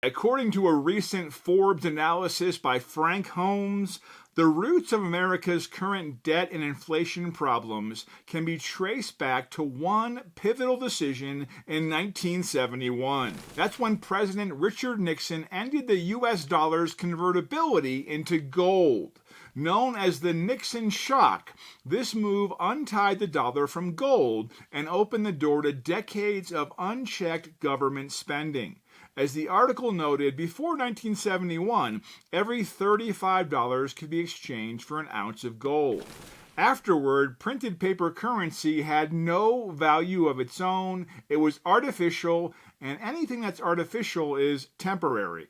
According to a recent Forbes analysis by Frank Holmes, the roots of America's current debt and inflation problems can be traced back to one pivotal decision in 1971. That's when President Richard Nixon ended the US dollar's convertibility into gold. Known as the Nixon shock, this move untied the dollar from gold and opened the door to decades of unchecked government spending. As the article noted, before 1971, every $35 could be exchanged for an ounce of gold. Afterward, printed paper currency had no value of its own, it was artificial, and anything that's artificial is temporary.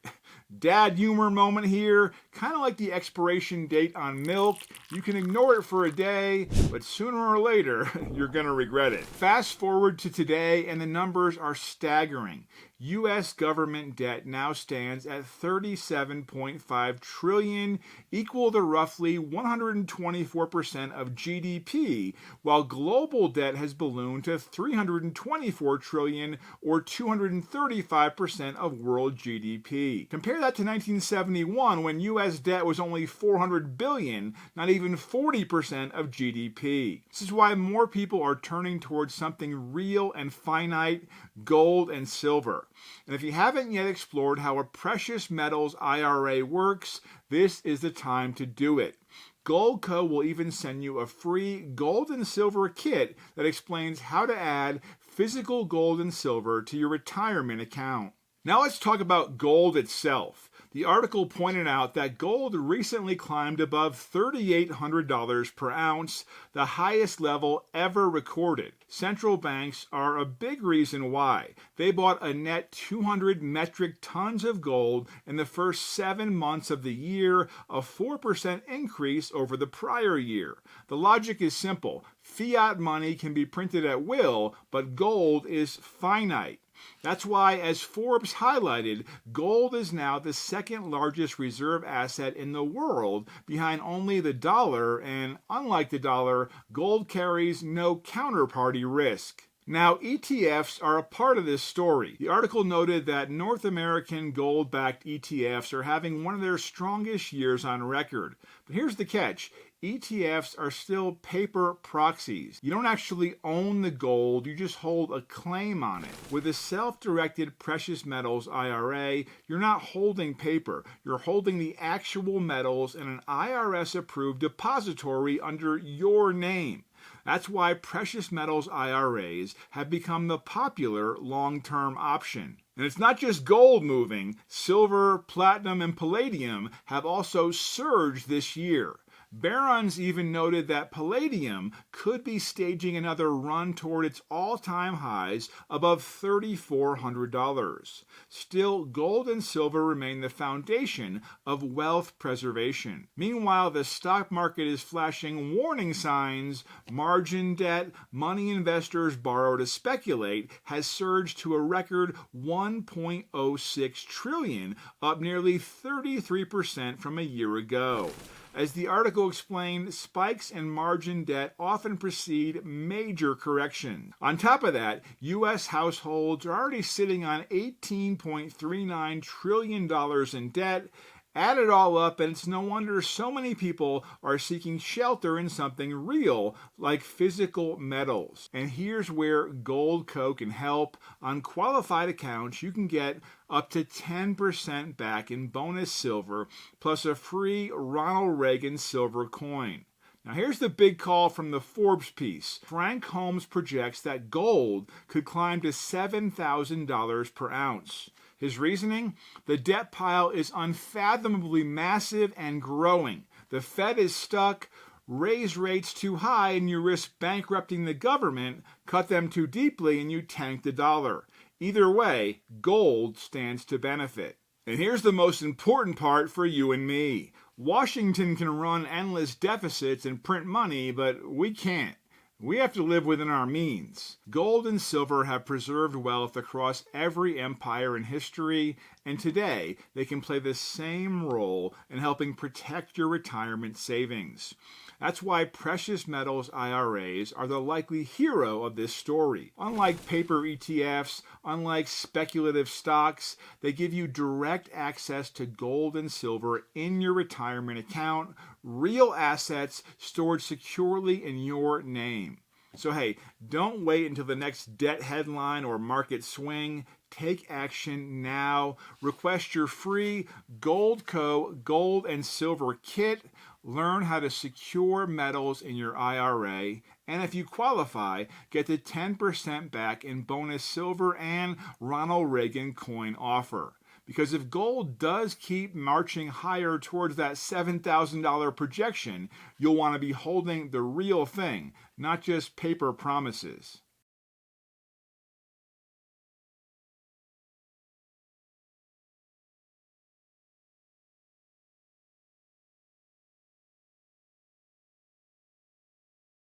Dad humor moment here, kind of like the expiration date on milk. You can ignore it for a day, but sooner or later, you're going to regret it. Fast forward to today, and the numbers are staggering. U.S. government debt now stands at $37.5 trillion, equal to roughly 124% of GDP, while global debt has ballooned to $324 trillion, or 235% of world GDP. Compare that to 1971, when U.S. debt was only $400 billion, not even 40% of GDP. This is why more people are turning towards something real and finite, gold and silver. And if you haven't yet explored how a precious metals IRA works, this is the time to do it. Goldco will even send you a free gold and silver kit that explains how to add physical gold and silver to your retirement account. Now let's talk about gold itself. The article pointed out that gold recently climbed above $3,800 per ounce, the highest level ever recorded. Central banks are a big reason why. They bought a net 200 metric tons of gold in the first 7 months of the year, a 4% increase over the prior year. The logic is simple. Fiat money can be printed at will, but gold is finite. That's why, as Forbes highlighted, gold is now the second largest reserve asset in the world, behind only the dollar, and unlike the dollar, gold carries no counterparty risk. Now, ETFs are a part of this story. The article noted that North American gold-backed ETFs are having one of their strongest years on record. But here's the catch. ETFs are still paper proxies. You don't actually own the gold, you just hold a claim on it. With a self-directed precious metals IRA, you're not holding paper, you're holding the actual metals in an IRS-approved depository under your name. That's why precious metals IRAs have become the popular long-term option. And it's not just gold moving. Silver, platinum, and palladium have also surged this year. Barron's even noted that palladium could be staging another run toward its all-time highs above $3,400. Still, gold and silver remain the foundation of wealth preservation. Meanwhile, the stock market is flashing warning signs. Margin debt, money investors borrow to speculate, has surged to a record $1.06 trillion, up nearly 33% from a year ago. As the article explained, spikes in margin debt often precede major corrections. On top of that, U.S. households are already sitting on $18.39 trillion in debt. Add it all up, and it's no wonder so many people are seeking shelter in something real, like physical metals. And here's where Goldco can help. On qualified accounts, you can get up to 10% back in bonus silver, plus a free Ronald Reagan silver coin. Now here's the big call from the Forbes piece. Frank Holmes projects that gold could climb to $7,000 per ounce. His reasoning? The debt pile is unfathomably massive and growing. The Fed is stuck. Raise rates too high and you risk bankrupting the government. Cut them too deeply and you tank the dollar. Either way, gold stands to benefit. And here's the most important part for you and me. Washington can run endless deficits and print money, but we can't. We have to live within our means. Gold and silver have preserved wealth across every empire in history, And today, they can play the same role in helping protect your retirement savings. That's why precious metals IRAs are the likely hero of this story. Unlike paper ETFs, unlike speculative stocks, they give you direct access to gold and silver in your retirement account, real assets stored securely in your name. So hey, don't wait until the next debt headline or market swing. Take action now. Request your free Goldco Gold and Silver Kit. Learn how to secure metals in your IRA. And if you qualify, get the 10% back in bonus silver and Ronald Reagan coin offer. Because if gold does keep marching higher towards that $7,000 projection, you'll want to be holding the real thing, not just paper promises.